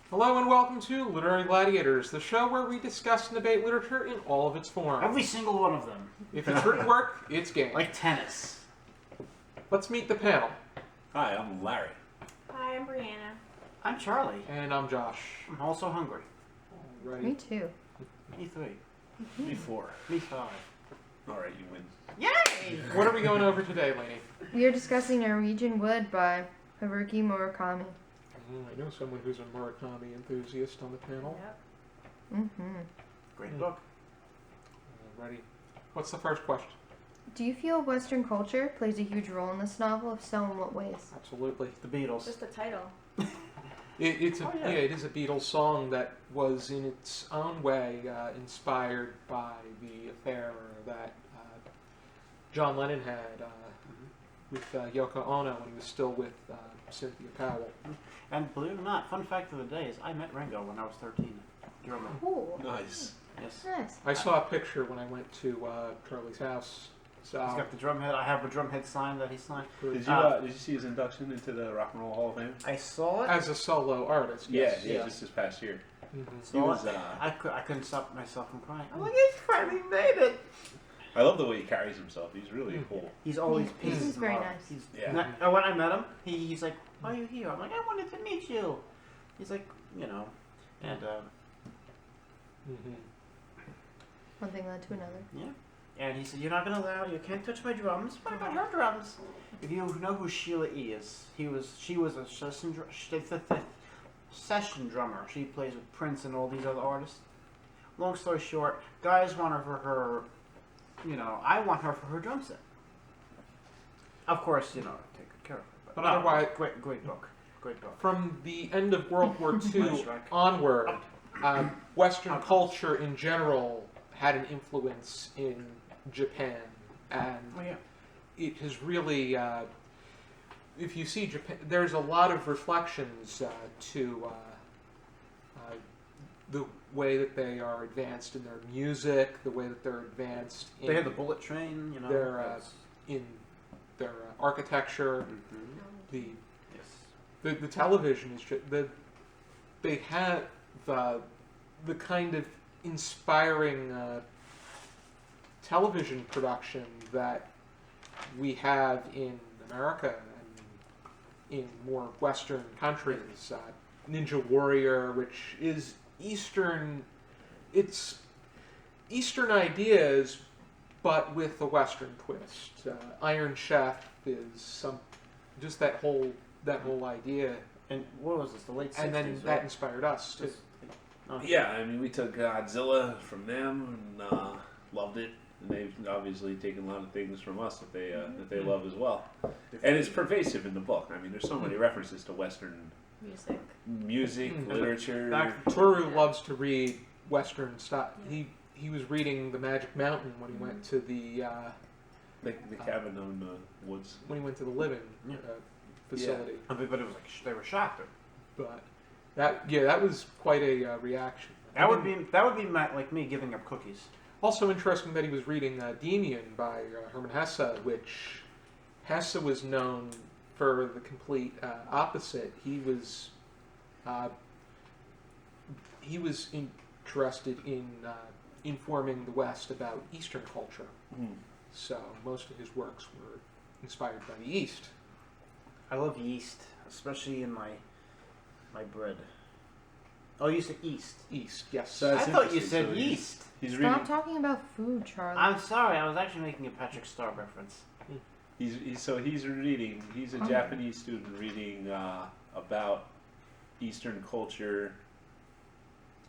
Hello and welcome to Literary Gladiators, the show where we discuss and debate literature in all of its forms. Every single one of them. If it's written work, it's game. Like tennis. Let's meet the panel. Hi, I'm Larry. Hi, I'm Breanna. I'm Charlie. And I'm Josh. I'm also hungry. Alrighty. Me too. Me 3. Me 4. Me 5. Alright, you win. Yay! What are we going over today, Laney? We are discussing Norwegian Wood by Haruki Murakami. I know someone who's a Murakami enthusiast on the panel. Yep. Great book. Alrighty. What's the first question? Do you feel Western culture plays a huge role in this novel? If so, in what ways? Absolutely. The Beatles. Just the title. It is a Beatles song that was in its own way inspired by the affair that John Lennon had with Yoko Ono when he was still with Cynthia Powell. And believe it or not, fun fact of the day is I met Ringo when I was 13. Do you remember? Cool. Nice. Yes. Nice. I saw a picture when I went to Charlie's house. So He's got the drum head. I have a drum head sign that he signed. Did you see his induction into the Rock and Roll Hall of Fame? I saw it. as a solo artist, yes. Yeah, just this past year. Mhm. He was. I couldn't stop myself from crying. I'm like, he's finally made it. I love the way he carries himself. He's really cool. He's always He's pieces very of nice. He's Yeah. when I met him, he's like, why are you here? I'm like, I wanted to meet you. He's like, and Mhm. One thing led to another. yeah. And he said, you're not going to allow, you can't touch my drums. What about your drums? If you know who Sheila E. is, she was a session drummer. She plays with Prince and all these other artists. Long story short, guys want her for her, I want her for her drum set. Of course, take good care of her. But otherwise- great book. Great book. From the end of World War II Nice track. onward, Western culture in general had an influence in Japan, and Oh, yeah. it has really, if you see Japan, there's a lot of reflections to the way that they are advanced in their music, the way that they're advanced in They had the bullet train, their that's- in their architecture. Mhm. Yes. The television is just they have the kind of inspiring television production that we have in America and in more Western countries. Ninja Warrior, which is Eastern, it's Eastern ideas, but with a Western twist. Iron Chef is just that whole idea, And what was this? The late 60s, and then right? that inspired us too. Oh, Yeah, I mean, we took Godzilla from them and loved it. And they've obviously taken a lot of things from us that they love as well. And it's pervasive in the book. I mean, there's so many references to Western Music. literature. Toru loves to read Western stuff. He was reading The Magic Mountain when he went to the cabin on the woods. when he went to the living Yeah. facility. Everybody was like, they were shocked. But that was quite a reaction. That would be like me giving up cookies. Also interesting that he was reading Endymion by Hermann Hesse, which Hesse was known for the complete opposite. He was interested in informing the West about Eastern culture. Mm. So most of his works were inspired by the East. I love yeast, especially in my bread. Oh, you said east. East, yes. So I That's thought you interesting. said So yeast. He's Stop reading. talking about food, Charlie. I'm sorry, I was actually making a Patrick Star reference. He's reading. He's a Japanese student reading about Eastern culture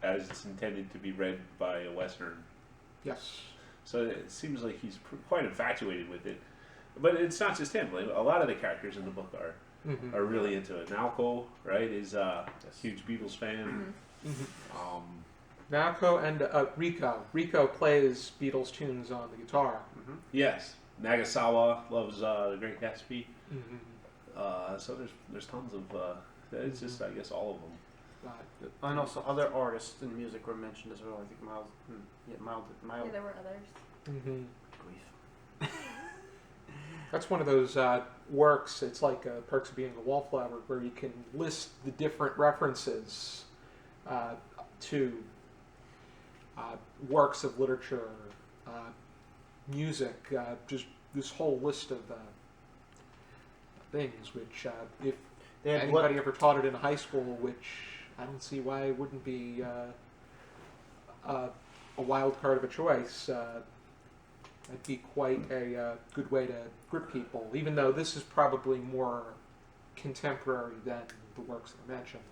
as it's intended to be read by a Western. Yes. So it seems like he's quite infatuated with it. But it's not just him. Like, a lot of the characters in the book Mhm. are really into it. Naoko, right, is a huge Beatles fan. Mhm. Naoko and Rico. Rico plays Beatles tunes on the guitar. Yes, Nagasawa loves The Great Gatsby. Mm-hmm. So there's tons of. It's just, I guess, all of them. And also other artists in music were mentioned as well. I think Miles. Yeah, there were others. Mm-hmm. Grief. That's one of those works, it's like Perks of Being a Wallflower, where you can list the different references to works of literature, music, just this whole list of things, which if They had anybody ever taught it in high school, which I don't see why it wouldn't be a wild card of a choice, that'd be quite a good way to grip people, even though this is probably more contemporary than the works that are mentioned.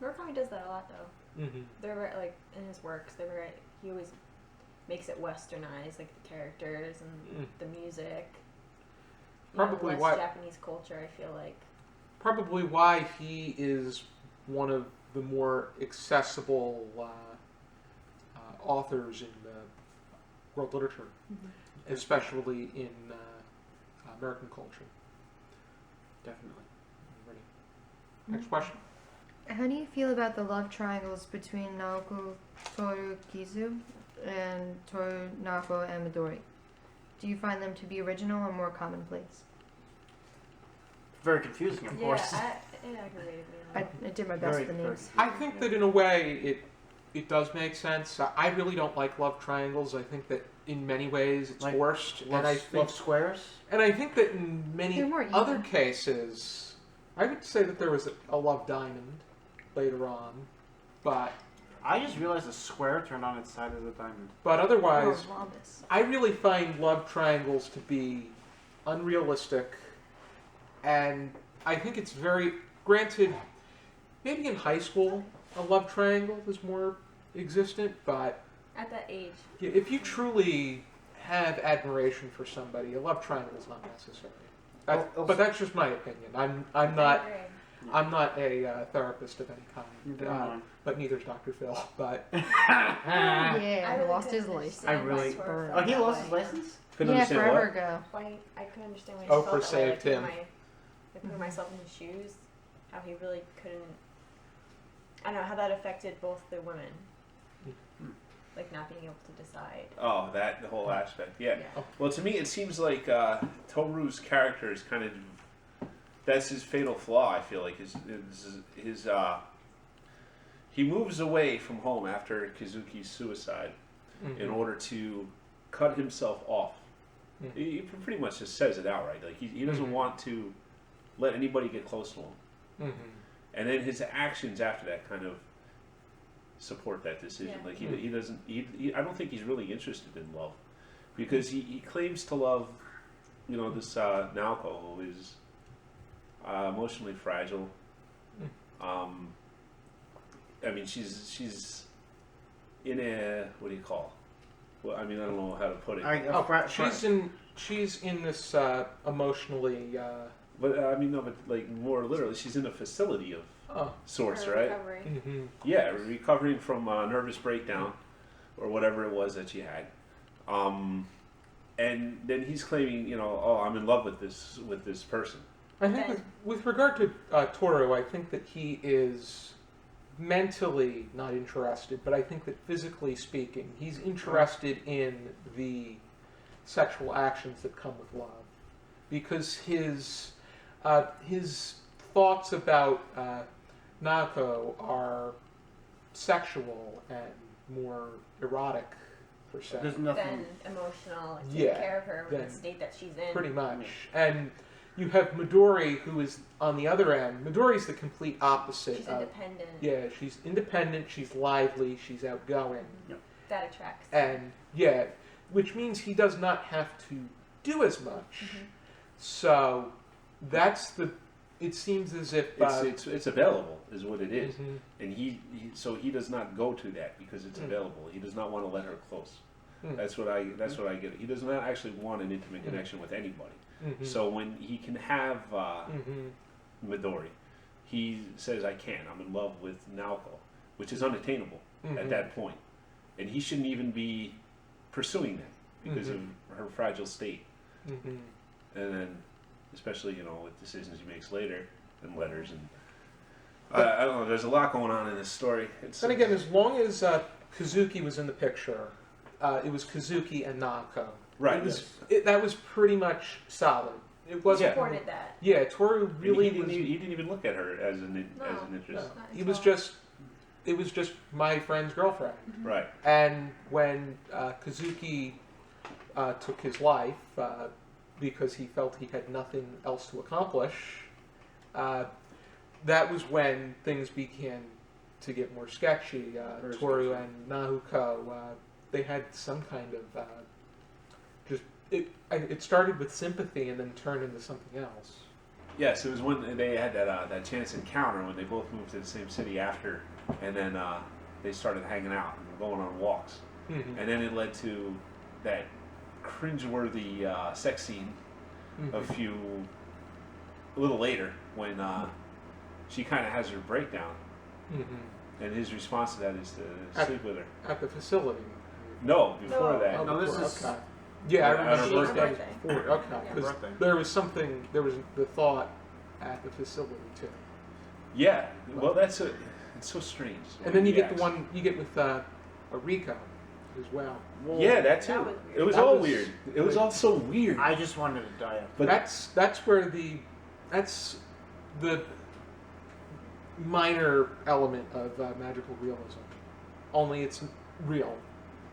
Murakami does that a lot, though. Mm-hmm. They're very, like in his works. He always makes it westernized, like the characters and the music. Probably less why Japanese culture. I feel like. Probably why he is one of the more accessible authors in world literature, especially in American culture. Definitely. Ready? Next question. How do you feel about the love triangles between Naoko Toru Kizu and Toru Naoko and Midori? Do you find them to be original or more commonplace? Very confusing, of course. Yeah, it aggravated me. I did my best Very, with the very names. I think that in a way it does make sense. I really don't like love triangles. I think that in many ways it's Like forced, and I think love squares. and I think that in many They're more other even. cases, I would say that there was a love diamond later on, but I just realized a square turned on its side as a diamond. otherwise, Or rhombus. I really find love triangles to be unrealistic, and I think it's very granted. Maybe in high school, a love triangle was more existent, but At that age. if you truly have admiration for somebody, a love triangle is not necessary. But that's just my opinion. I'm not I agree. I'm not a therapist of any Neither kind, am but neither's Dr. Phil. But Yeah, I he really lost his couldn't license. I understand why really- Swerve Oh, felt he that lost way. his license? Couldn't Yeah, understand forever what? ago. Why I couldn't understand why he Oh, felt for that way. saved Like, put him. put myself in his shoes, how he really couldn't. I don't know how that affected both the women, like not being able to decide. Oh, that the whole aspect. Yeah. Yeah. Well, to me, it seems like Toru's character is kind of that's his fatal flaw. I feel like his he moves away from home after Kazuki's suicide in order to cut himself off. Mhm. He pretty much just says it outright. Like he doesn't Mhm. want to let anybody get close to him. Mm-hmm. And then his actions after that kind of support that decision. Yeah. Like he doesn't. I don't think he's really interested in love, because he claims to love, this Naoko, who is emotionally fragile. I mean, she's in a, what do you call? Well, I mean, I don't know how to put it. She's in this emotionally. But I mean, no, but like more literally, she's in a facility of sorts, Her right? recovery. Mm-hmm. Yeah, recovering from a nervous breakdown or whatever it was that she had. And then he's claiming, I'm in love with this person. I think with regard to Toru, I think that he is mentally not interested, but I think that physically speaking, he's interested in the sexual actions that come with love, because his thoughts about Naoko are sexual and more erotic, per se. There's Then nothing. emotional, like, Yeah, take care of her with then the state that she's in. Pretty much. And you have Midori, who is on the other end. Midori's the complete opposite. She's of, independent. Yeah, she's independent, she's lively, she's outgoing. That attracts. And, yeah, which means he does not have to do as much. So, that's it seems as if... It's available, is what it is. Mhm. And he does not go to that because it's available. He does not want to let her close. Mm. That's what I get. He does not actually want an intimate connection with anybody. Mhm. So when he can have Mhm. Midori, he says, "I can't. I'm in love with Naoko," which is unattainable Mhm. at that point, and he shouldn't even be pursuing that because Mhm. of her fragile state. Mhm. And then, especially with decisions he makes later and letters and I don't know. There's a lot going on in this story. Then again, as long as Kazuki was in the picture, it was Kazuki and Naoko. Right. That was pretty much solid. It wasn't. supported that. Yeah, Toru really he was. didn't even look at her as an No. interest. He was just it was just my friend's girlfriend. Right. And when Kazuki took his life because he felt he had nothing else to accomplish, that was when things began to get more sketchy. Very Toru sketchy. and Nahuko, they had some kind of it started with sympathy and then turned into something else. Yes, it was when they had that chance encounter when they both moved to the same city after, and then they started hanging out and going on walks, Mm-hmm. and then it led to that cringeworthy sex scene a little later when she kind of has her breakdown, and his response to that is to sleep with her. At the facility. No, before No. that. Oh, No, this before, is- okay. Yeah, I On her remember those birthday. days before. Okay, Yeah. 'cause Birthday. there was the thought at the facility too. Yeah, well, it's so strange. And then you He get the acts. one you get with Rico as well. Yeah, that too. That was weird. It was That all was weird. It was all so weird. I just wanted to die. But That's where that's the minor element of magical realism. Only it's real.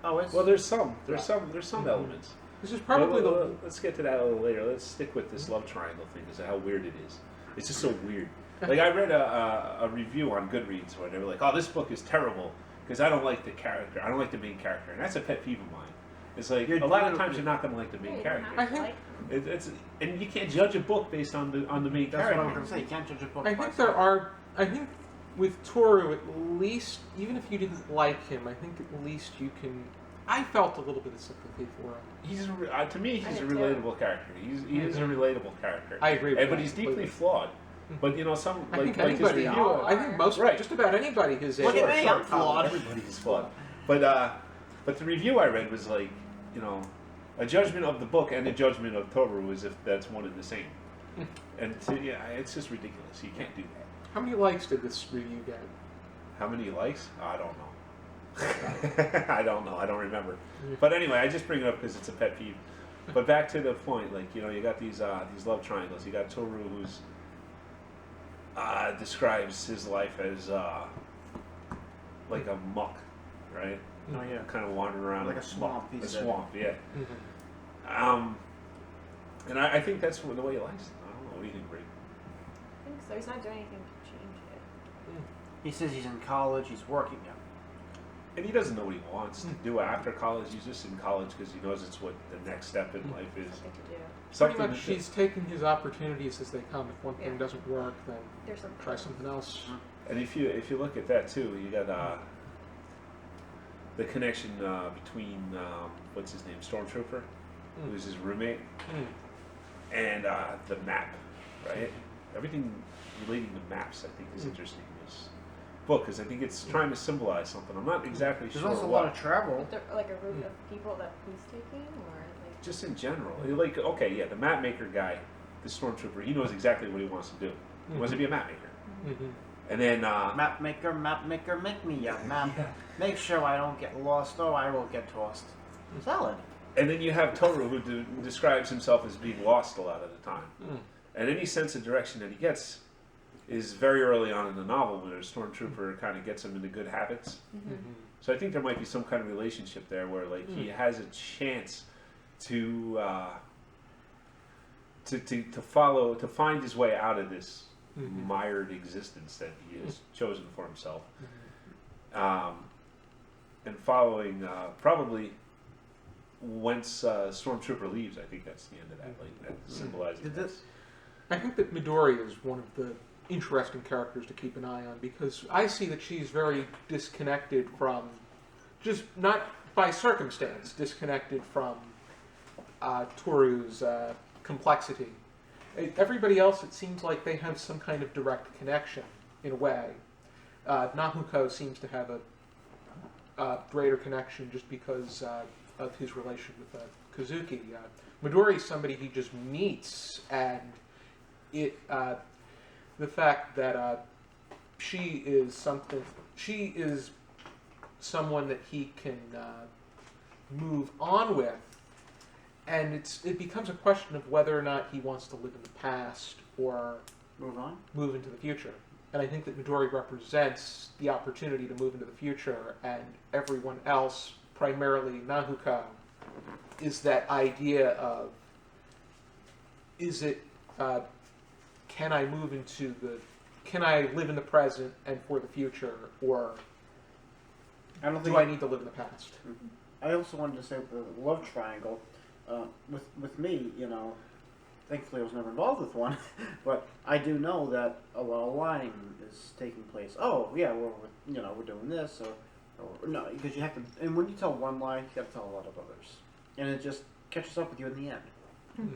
Oh, it's well, there's some Mhm. elements. This is probably Well, let's get to that a little later. Let's stick with this love triangle thing because of how weird it is. It's just so weird. Like I read a review on Goodreads where they were like, "Oh, this book is terrible because I don't like the character. I don't like the main character," and that's a pet peeve of mine. It's like a lot of times you're not going to like the main character. I think- Like, It's and you can't judge a book based on the main That's character. what I'm going to say. You can't judge a book. I by think its I think with Toru at least, even if you didn't like him, I think at least you can. I felt a little bit of sympathy for him. He's to me, he's I a did too. relatable character. He is a relatable character. I agree with But that he's deeply completely. flawed. But you know, some I like think this anybody. review. I think most, Right. just about anybody his age. Look at me, I'm flawed. Everybody's flawed. But the review I read was like, you know, a judgment of the book and a judgment of Toru as if that's one and the same. And it's just ridiculous. You can't do that. How many likes did this review get? How many likes? I don't know. I don't know. I don't remember. But anyway, I just bring it up because it's a pet peeve. But back to the point, like you know, you got these love triangles. You got Toru, who's describes his life as like a muck, right? Oh yeah. Kind of wandering around Like a muck. swamp, he A said. swamp, yeah. And I think that's the way he likes it. I don't know. What do you think, Bree? I think so. He's not doing anything to change it. He says he's in college. He's working now. And he doesn't know what he wants to do after college. He's just in college because he knows it's what the next step in life is. Something to do. Pretty Something much, that- he's taking his opportunities as they come. If one thing Yeah. doesn't work, then There's something. try something else. And if you look at that too, you got the connection between what's his name, Stormtrooper, who's his roommate, and the map, right? Everything relating to maps, I think, is interesting in this book because I think it's trying to symbolize something. I'm not exactly There's sure also a what. lot of travel. Is there like a route of people that he's taking, or like? Just in general, like okay, yeah, the map maker guy, the Stormtrooper, he knows exactly what he wants to do. He wants to be a map maker. And then Map maker, make me a map. Make sure I don't get lost or I will get tossed. Solid. And then you have Toru, who describes himself as being lost a lot of the time. And any sense of direction that he gets is very early on in the novel when a Stormtrooper kind of gets him into good habits. So I think there might be some kind of relationship there where like he has a chance to find his way out of this mired existence that he has chosen for himself. And following probably once Stormtrooper leaves, I think that's the end of that. Like that symbolizing Did this. I think that Midori is one of the interesting characters to keep an eye on because I see that she's very disconnected from, just not by circumstance, disconnected from Toru's complexity. Everybody else, it seems like they have some kind of direct connection in a way. Nahuko seems to have a greater connection just because of his relation with Kazuki. Midori's somebody he just meets, and the fact that she is someone that he can move on with, and it becomes a question of whether or not he wants to live in the past or Move on. move into the future. And I think that Midori represents the opportunity to move into the future, and everyone else, primarily Nahuko, is that idea of, is it, can I move into can I live in the present and for the future, or I don't think do I need to live in the past? I also wanted to say the love triangle. With me, thankfully I was never involved with one, but I do know that a lot of lying is taking place. Oh yeah, we're doing this, or no, because you have to. And when you tell one lie, you have to tell a lot of others, and it just catches up with you in the end. Mm-hmm.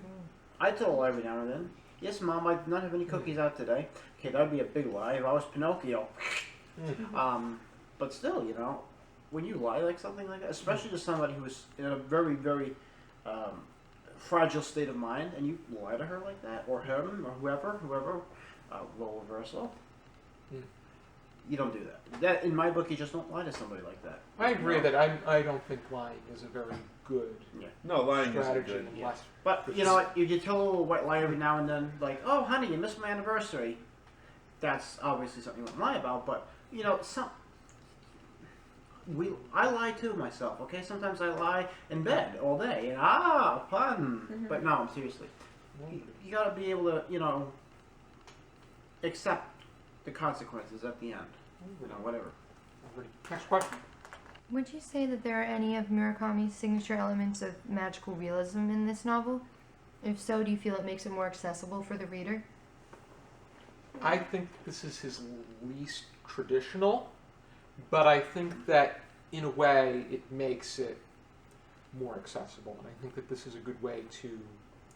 I tell a lie every now and then. Yes, Mom, I did not have any cookies out today. Okay, that would be a big lie if I was Pinocchio. But still, when you lie like something like that, especially to somebody who is in a very, very fragile state of mind, and you lie to her like that, or him, or whoever, role reversal, you don't do that. That in my book, you just don't lie to somebody like that. I agree that I don't think lying is a very good No, lying isn't strategy. good. Unless But you know what? You tell a little white lie every now and then, like, "Oh, honey, you missed my anniversary." That's obviously something you wouldn't lie about. But I lie too myself. Okay, sometimes I lie in bed all day, and fun. But no, seriously, you got to be able to accept the consequences at the end. Whatever. Next question. Would you say that there are any of Murakami's signature elements of magical realism in this novel? If so, do you feel it makes it more accessible for the reader? I think this is his least traditional, but I think that in a way it makes it more accessible, and I think that this is a good way to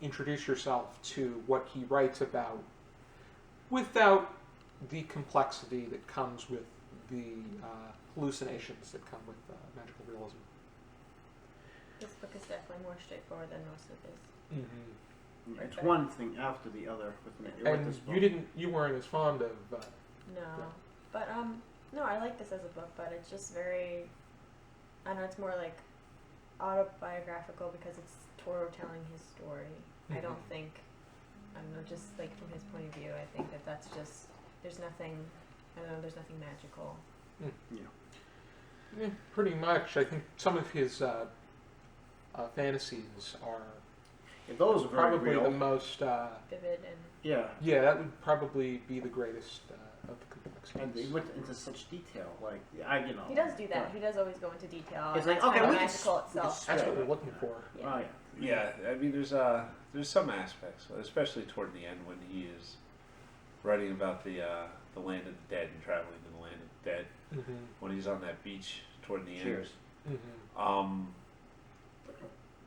introduce yourself to what he writes about without the complexity that comes with the hallucinations that come with magical realism. This book is definitely more straightforward than most of his. Mm-hmm. It's one thing after the other with And this book. you weren't as fond of. No, Yeah. but no, I like this as a book, but it's just very. I don't know. It's more like autobiographical because it's Toro telling his story. I don't think. I don't know. Just like from his point of view, I think that's just. There's nothing. I don't know. There's nothing magical. Yeah, pretty much. I think some of his fantasies are Those are very probably real. the most. Vivid and. Yeah, that would probably be the greatest of the complexities. And they went into such detail, like He does do that. He does always go into detail. It's and like, that's okay, kind of we can magical s- itself. That's what we're looking for. Yeah. Oh yeah. Yeah, I mean, there's some aspects, especially toward the end when he is writing about the land of the dead and traveling to the land of the dead. Mm-hmm. When he's on that beach toward the Cheers. end,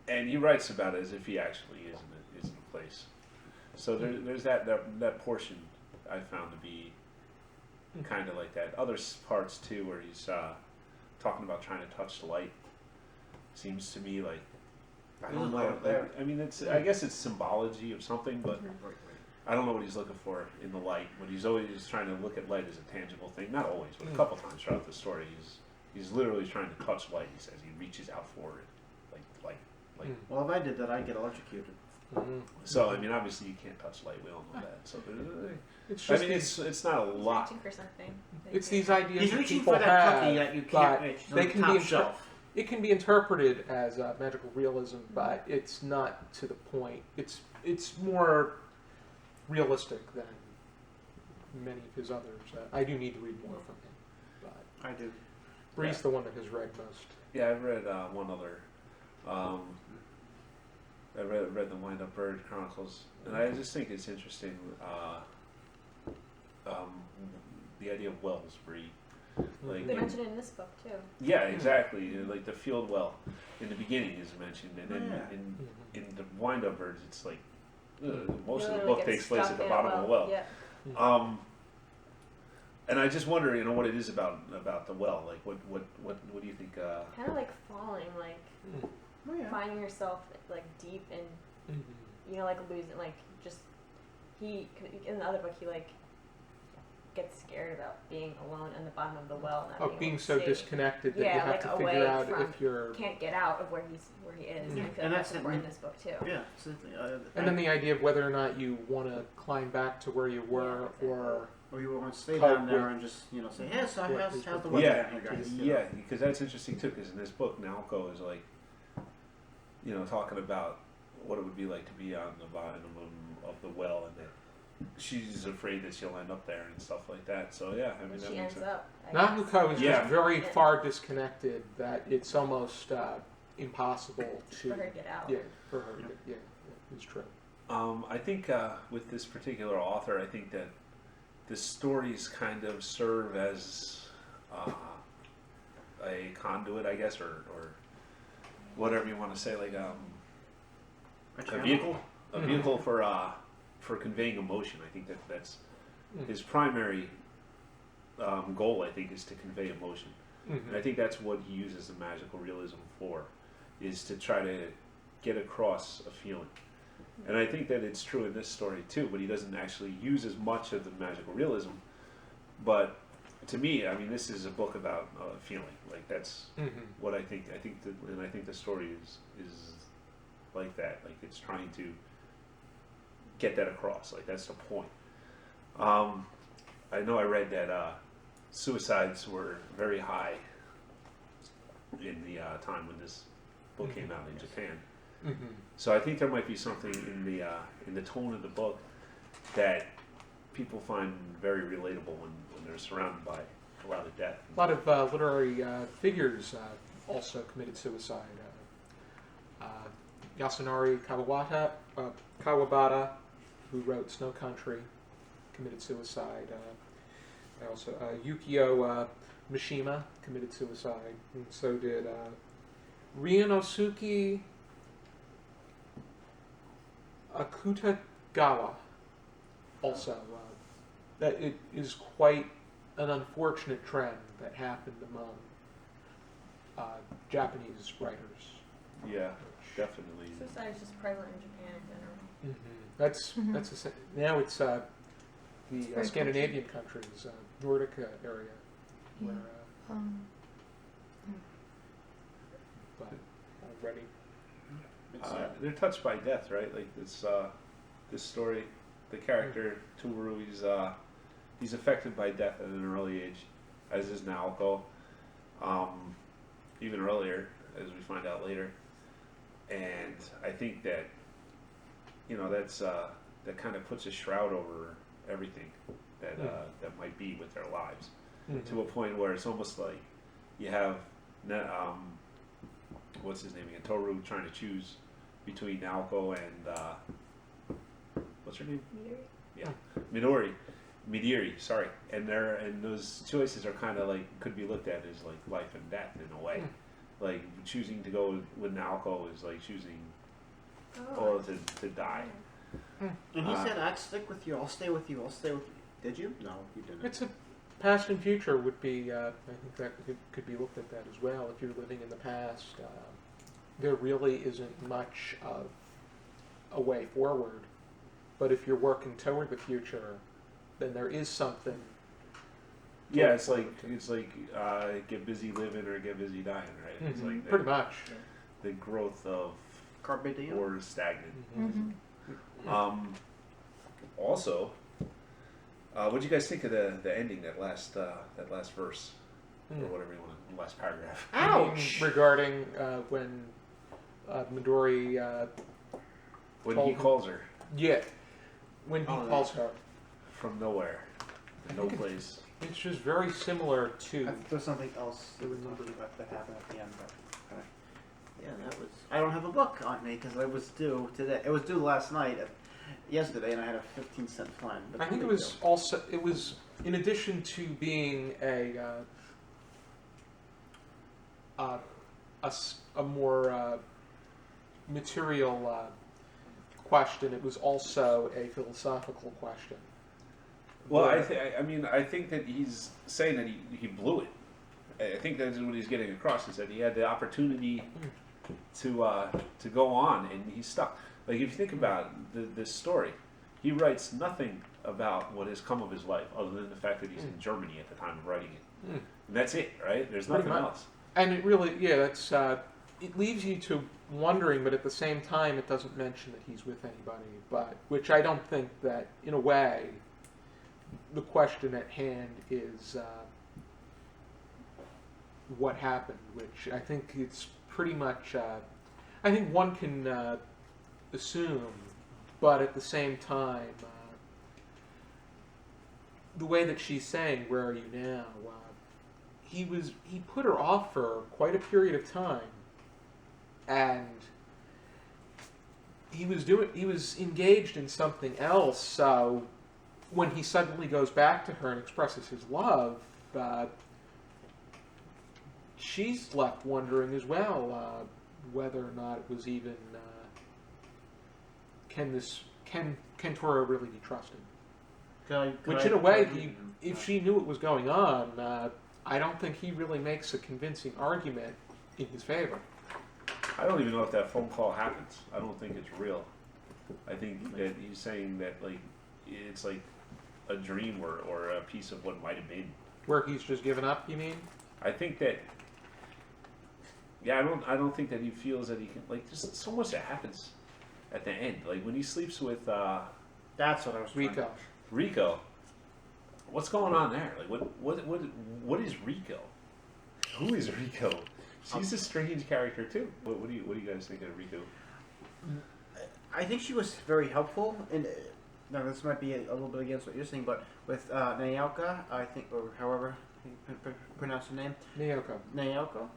and he writes about it as if he actually is in a place. So there's that portion I found to be kind of like that. Other parts too, where he's talking about trying to touch the light, seems to me like I don't know. Like, I mean, I guess it's symbology of something, but I don't know what he's looking for in the light. But he's always trying to look at light as a tangible thing. Not always, but a couple times throughout the story, he's literally trying to touch light. He says he reaches out for it, like. Well, if I did that, I'd get electrocuted. Mm-hmm. So I mean, obviously you can't touch light. We all know that. So It's I just mean, it's not a He's lot. reaching for something. it's these ideas He's that reaching people for that have, cookie that you but can't reach. It's they on the can top be shelf. it can be interpreted as magical realism, but it's not to the point. It's more realistic than many of his others. I do need to read more from him, but I do. Bree's the one that has read most. Yeah, I've read one other. I read the Wind Up Bird Chronicles, and I just think it's interesting. The idea of wells, Bree. Like, They mention it in this book too. yeah, exactly. Like the field well in the beginning is mentioned, and then Yeah. in the Wind Up Birds, it's like most of the Literally book gets takes place stuck at the in bottom of a well. Yeah. And I just wonder, what it is about the well. Like, what do you think? Kind of like falling, like Oh yeah. finding yourself like deep in, like losing, like just in the other book he like gets scared about being alone in the bottom of the well, not Being able to so see. disconnected that Yeah, you have like to away figure out from- if you're. Can't get out of where he is. And I feel And like that's that's important in this book too. Yeah. And then the idea of whether or not you want to climb back to where you were, Yeah, exactly. or Or you want to stay Cope down there with- and just, say, hey, so Yeah, how's the weather Yeah, down here, guys? yeah, because that's interesting too. Because in this book, Naoko is like, talking about what it would be like to be on the bottom of the well, and that she's afraid that she'll end up there and stuff like that. So yeah, I mean, And that she makes ends sense. up. I guess. Nahuko is Yeah. just very Yeah. far disconnected that it's almost impossible to. For her to get out. Yeah, for her to get. Yeah, it's true. I think with this particular author, I think that the stories kind of serve as a conduit, I guess, or whatever you want to say, like a vehicle, for conveying emotion. I think that's his primary goal. I think is to convey emotion, and I think that's what he uses the magical realism for, is to try to get across a feeling. And I think that it's true in this story too, but he doesn't actually use as much of the magical realism. But to me, I mean, this is a book about feeling. Like that's what I think. I think the story is like that. Like it's trying to get that across. Like that's the point. I know I read that suicides were very high in the time when this book came out in Japan. So I think there might be something in the tone of the book that people find very relatable when they're surrounded by a lot of death. A lot of literary figures also committed suicide. Yasunari Kawabata, who wrote Snow Country, committed suicide. Also, Yukio Mishima committed suicide, and so did Ryunosuke Akutagawa. Also, that it is quite an unfortunate trend that happened among Japanese writers. Yeah, definitely. Suicide is just prevalent in Japan in general. That's now it's the very Scandinavian countries, Nordic area, where but already. They're touched by death, right? Like this story, the character Toru, he's affected by death at an early age, as is Naoko. Even earlier, as we find out later. And I think that that kind of puts a shroud over everything that that might be with their lives, to a point where it's almost like you have what's his name again, Toru, trying to choose between Naoko and what's her name? Midori, sorry. And those choices are kind of like, could be looked at as like life and death in a way. Like choosing to go with Naoko is like choosing to die. And he said, I'd stick with you, I'll stay with you, I'll stay with you. Did you? No, you didn't. It's a past and future would be. I think that could be looked at that as well. If you're living in the past, there really isn't much of a way forward. But if you're working toward the future, then there is something. Yeah, it's like get busy living or get busy dying, right? It's like pretty much. The growth of Carpe diem. or stagnant. Also, what do you guys think of the ending, that last verse, or whatever you want, the last paragraph? Ouch! Regarding when Midori. When he calls her When he Oh, calls her. from nowhere, no place. It's just very similar to. I think there's something else that happened at the end. But, yeah, that was. I don't have a book on me because it was due today. It was due last night, yesterday, and I had a 15-cent fine. But I think it was also. It was in addition to being a more material question. It was also a philosophical question. Well, I think that he's saying that he blew it. I think that's what he's getting across, is that he had the opportunity to go on, and he's stuck. Like, if you think about this story, he writes nothing about what has come of his life, other than the fact that he's in Germany at the time of writing it. And that's it, right? There's Pretty nothing much. else. And it really, that's it leaves you to wondering, but at the same time, it doesn't mention that he's with anybody. But which I don't think that, in a way, the question at hand is what happened, which I think it's pretty much. I think one can assume, but at the same time, the way that she's saying, "Where are you now?" He put her off for quite a period of time, and he was engaged in something else. So when he suddenly goes back to her and expresses his love, she's left wondering as well whether or not it was even can Tora really be trusted? Which in a way, if she knew what was going on, I don't think he really makes a convincing argument in his favor. I don't even know if that phone call happens. I don't think it's real. I think that he's saying that like it's like a dream or a piece of what might have been. Where he's just given up, you mean? I think that. Yeah, I don't think that he feels that he can. Like, there's so much that happens at the end. Like when he sleeps with That's what I was trying Rico. Rico. What's going on there? Like what is Rico? Who is Rico? She's a strange character too. What do you guys think of Rico? I think she was very helpful, and now this might be a little bit against what you're saying, but with Naoka, I think, or however you pronounce her name, Naoko. Naoko.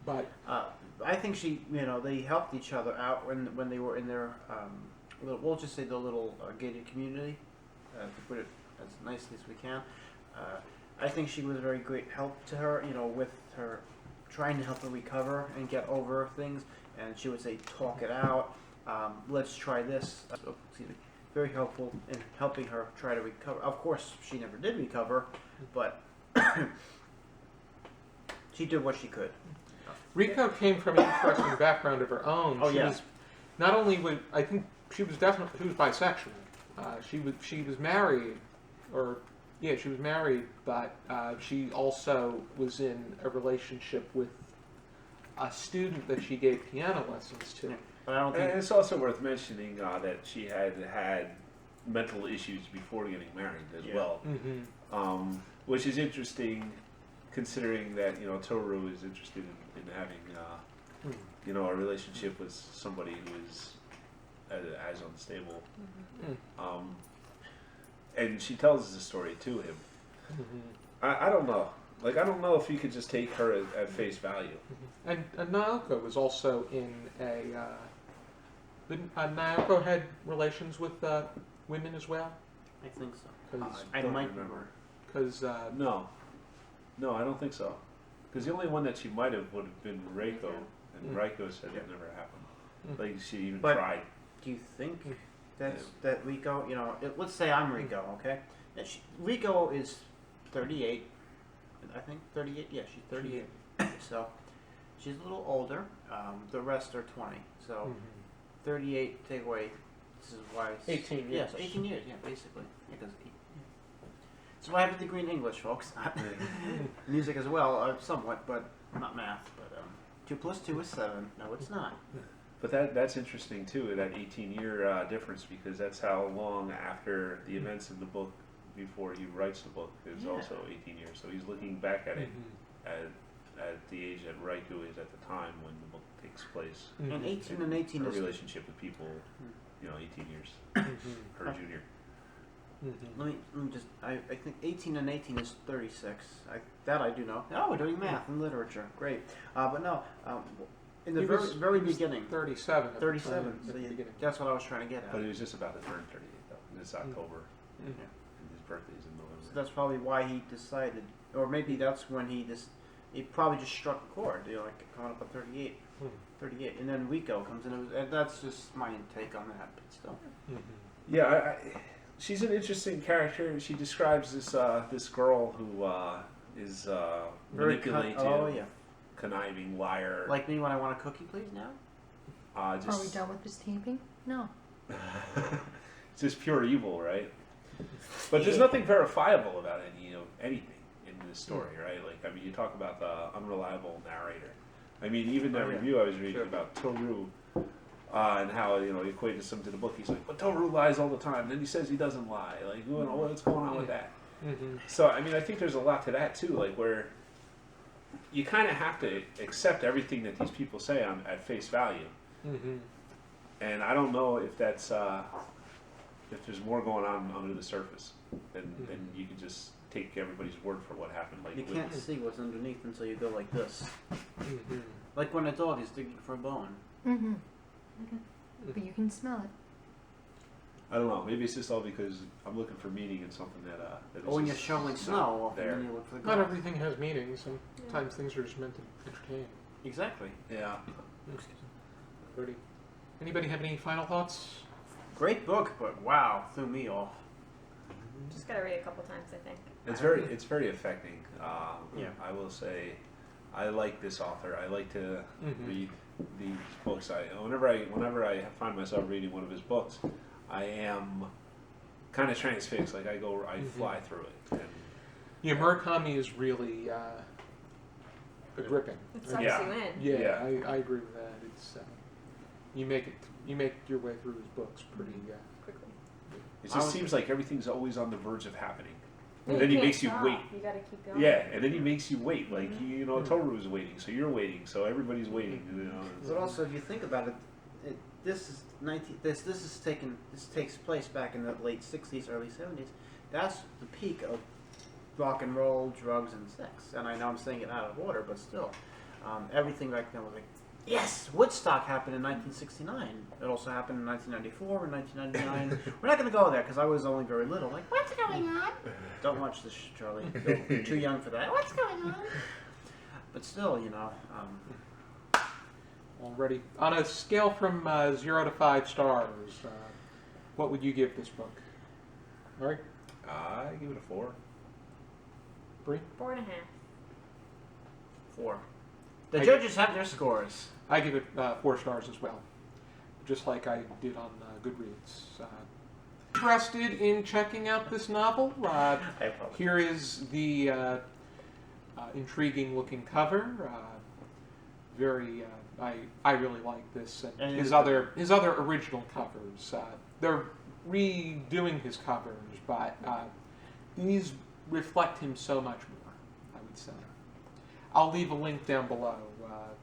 But I think they helped each other out when they were in their we'll just say the little gated community, to put it as nicely as we can. I think she was a very great help to her, with her trying to help her recover and get over things. And she would say, talk it out. Let's try this. Very helpful in helping her try to recover. Of course, she never did recover, but she did what she could. Rico came from an interesting background of her own. Oh, she yeah. was not only I think she was bisexual. She was married, she was married, but she also was in a relationship with a student that she gave piano lessons to. Yeah. But I don't think And it's also worth mentioning that she had mental issues before getting married as well, which is interesting, considering that Toru is interested in having a relationship with somebody who is as unstable. And she tells the story to him. I don't know. Like, I don't know if you could just take her at face value. And Naoko was also in didn't Naoko had relations with women as well? I think so. I don't remember. Because No, I don't think so. Because the only one that she might have would have been Reiko, and Reiko said it never happened. Like, she even tried. Do you think that Rico, let's say I'm Rico, okay? Rico is 38, I think 38. Yeah, she's 38. So she's a little older. The rest are 20. So 38 take away. This is why it's 18 years. Yeah, so 18 years. Yeah, basically. So I have a degree in English, folks. Music as well, somewhat, but not math. But 2 plus 2 is 7. No, it's not. But that's interesting too, that 18-year difference, because that's how long after the events in the book before he writes the book is also 18 years. So he's looking back at it at the age that Raikou is at the time when the book takes place. And 18 and 18 her is relationship with people, 18 years, her junior. Let me just. I think 18 and 18 is 36. That I do know. Oh, we're doing math and literature. Great. But no. In the very beginning. 37. 37. So that's what I was trying to get at. But he was just about to turn 38 though. It's October. Yeah. And his birthday's in November. So that's probably why he decided, or maybe that's when he probably just struck a chord. Like coming up at 38. 38, and then Rico comes in. And that's just my take on that. But still. Yeah. She's an interesting character. She describes this girl who is manipulative, conniving, liar. Like me when I want a cookie, please. Now. Are we done with this taping? No. It's just pure evil, right? But there's nothing verifiable about anything in this story, right? Like, I mean, you talk about the unreliable narrator. I mean, even that review I was reading about Toru, and how he equated some to the book. He's like, but Toru lies all the time. And then he says he doesn't lie. Like, what's going on with that? Mm-hmm. So I mean, I think there's a lot to that too. Like where you kind of have to accept everything that these people say at face value. Mm-hmm. And I don't know if that's if there's more going on under the surface than you can just take everybody's word for what happened. Like You can't see what's underneath until you go like this. Mm-hmm. Like when a dog is digging for a bone. Mm-hmm. But you can smell it. I don't know. Maybe it's just all because I'm looking for meaning in something that Or when is you're just shoveling not snow, there. then you look for the Not gold. everything has meaning. Sometimes things are just meant to entertain. Exactly. Yeah. Ready? Anybody have any final thoughts? Great book, but wow, threw me off. Just gotta read it a couple times, I think. It's very affecting. Yeah. I will say, I like this author. I like to read these books. Whenever I find myself reading one of his books, I am kind of transfixed. Like I fly through it. And, Yeah, Murakami is really gripping. It sucks Yeah. you in. Yeah, I agree with that. It's you make your way through his books pretty quickly. it just seems like everything's always on the verge of happening. You And then he can't makes you stop. wait. You gotta keep going. Yeah, and then he makes you wait. Like Toru's waiting, so you're waiting, so everybody's waiting. But also, if you think about it, this takes place back in the late '60s, early '70s. That's the peak of rock and roll, drugs, and sex. And I know I'm saying it out of order, but still, everything back then was like, yes, Woodstock happened in 1969. It also happened in 1994 and 1999. We're not going to go there because I was only very little. Like, what's going on? Don't watch this, Charlie. You're too young for that. What's going on? But still, Already on a scale from 0 to 5 stars, what would you give this book? All right, I give it a 4. Bree? 4.5. 4. The judges have their scores. I give it 4 stars as well, just like I did on Goodreads. Interested in checking out this novel? Here is the intriguing looking cover. Very, I really like this and his other original covers. They're redoing his covers, but these reflect him so much more, I would say. I'll leave a link down below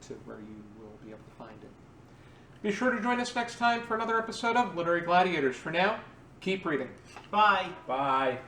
to where you will be able to find it. Be sure to join us next time for another episode of Literary Gladiators. For now, keep reading. Bye. Bye.